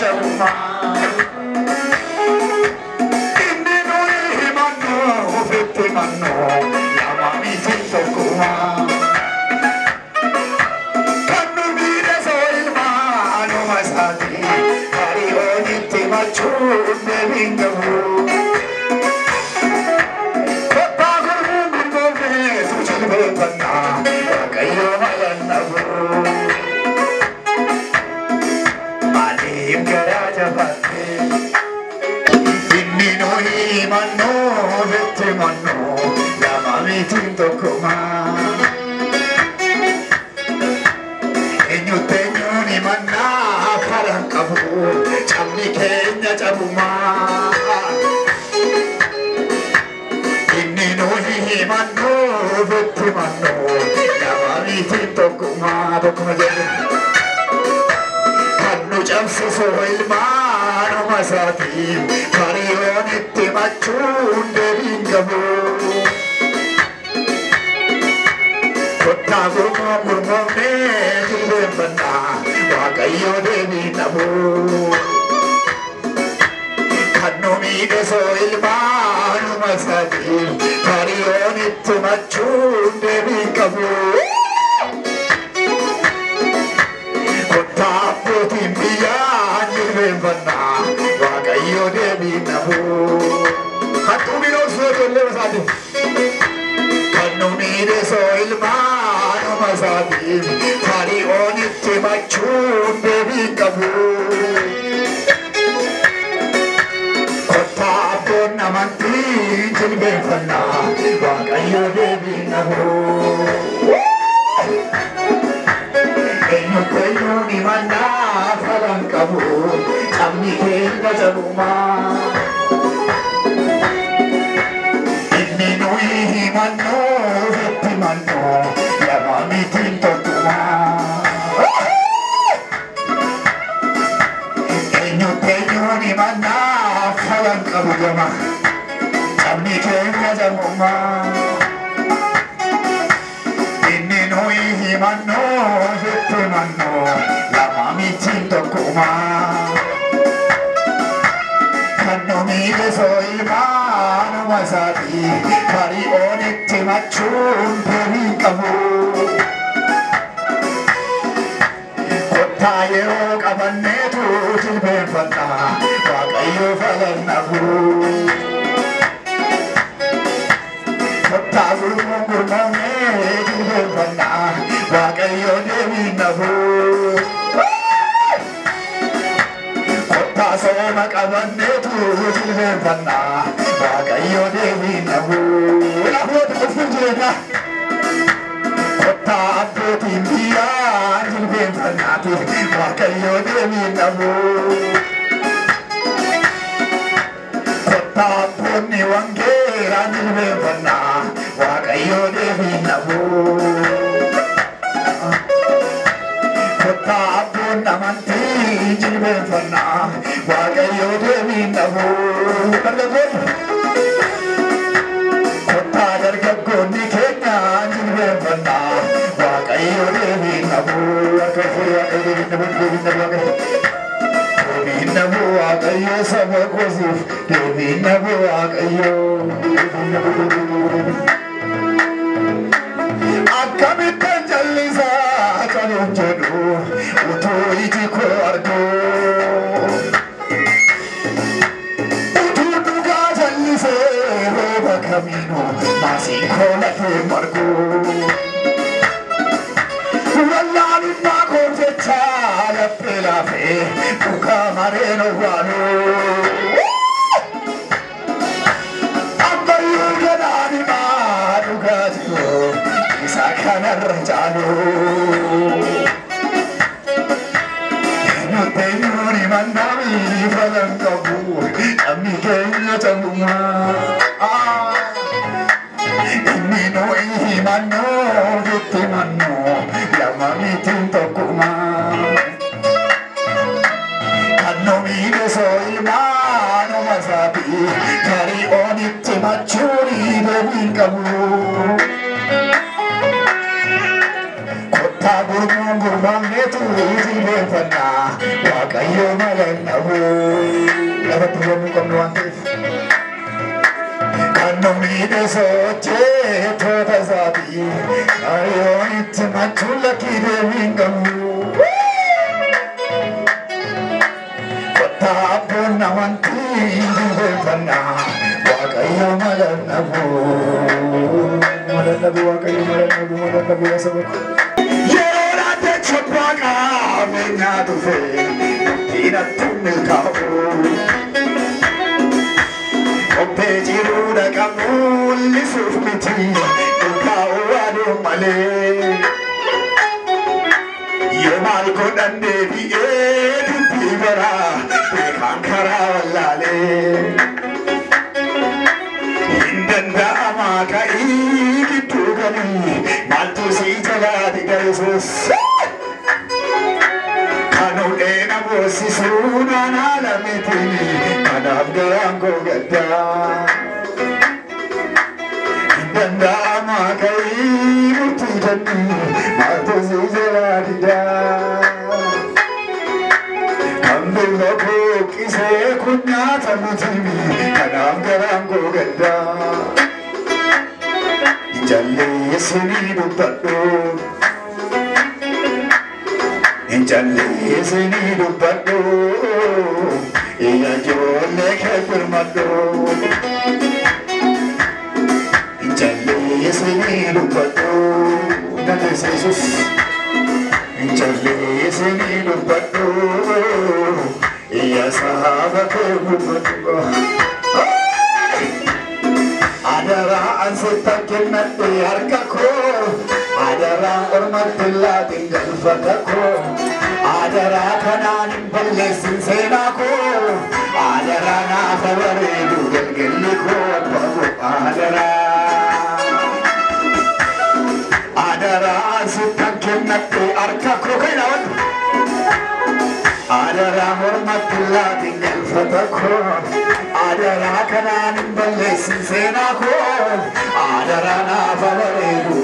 jabuma inni noi manno ofette manno lama mi tinto kuma kannu mire so il mano masati hari onitti machu ne vingavu kotta gurmu gurme tujhe banna kayo malannavu inni noi manno vette manno lama tinto kuma enyutenyu ni manna farankabu chamni kenya jabuma inni noi manno vette manno lama tinto kuma dokuma jere Jamsi so ilmano masati kariyonitti machunde bingabu kotta gurmone jilbe banna waqayyo devi nabu kannu mide so ilmano masati kariyonitti machunde bingabu Banna, waqayyo devi nabu. Hattu biro so jolle masati. Kannu mire so ilmano masati. Hari onitti machun devi kabu. Kotta abon namanti jilbe banna, waqayyo devi nabu. Enyutenyu ni manna farankabu chamni kenya jabuma inni noi manno vetti manno lama tinto kuma enyutenyu ni manna farankabu jama chamni kenya jabuma Noi manno vette manno lama tinto kuma kannu mire so ilmano masati kari onitti machun perikabu kotta yero qabannetu jilbe fanna waqayyo falannabu kotta gurmone banna waqayyo devi nabu kotta soma qabannetu jilbe banna waqayyo devi nabu labot ufujena kotta abboti biya jilbe banna waqayyo devi nabu kotta ponni wangera jilbe banna waqayyo devi nabu kotta abon namanti jilbe banna waqayyo devi nabu kotta dargaggonni kenya jilbe banna waqayyo devi nabu devi nabu waqayyo sabakosif devi nabu waqayyo akkamitten jallisa kanuun jedhu utuu iji koo argu utuu dhugaa jallisee rooba kamiinuu maasiin koo lafee margu wallaalummaa koo jecha laphee laafee dhugaa mareen owwaanu ammayyuu jedhaani maa dhugaa jiru Sakana rajalu, enyutenyu ni mandami falankabu, amni kenya jabuma. Inni noi manno vetti manno, lama tinto kuma. Kannu mire so ilmano masati, kari onitti machuri devi kabu. Gurmang itu jilbe fanna waaqayyo malannabu lafatti yommuu qabnu waan ta'eef kan nu miidhe sochee toota isaatii ayyoon itti machuun lakkii deebiin qabu kottaa abboon namantii jilbeeffannaa waaqayyo malannabu waaqayyo malannabu yaa saba ko yeroo laate chobbaaqa meenyaa dhufe diinatti milkaa'u obbee jiruu dhaqamu mul'isuuf miti milkaa'u waaduu malee yoo maal godhan deebi'ee dubbii baraa beekaan karaa wallaalee hin danda'amaa ka'ii gidduu galii maaltu sii jalaati ga'esus kanuudhee na boosisuu naan haala miti kanaaf garaan koo gaddaa hin danda'amaa ka'ii murtii jennii maaltu sii jalaati daa kan bilma kooqqisee kun nyaata miti kanaaf garaan koo gaddaa jalleessinii dubbadhu jalleessinii dubbadhu iyya ijoollee kee birmadhu jalleessinii dubbadhu dandeessa Yesuus jalleessinii dubbadhu iyya saaba kee birmadhu adara ansetta kennadhe harka koo adara ormatti laatiin galfata koo adara kanaan hin balleessin seenaa koo adara naafa bareedu galgalli koo abbaa adara ansetta kennadhe harka koo kainawan adara ormatti laatiin galfata koo adara kanaan hin balleessin seenaa koo adara naafa bareedu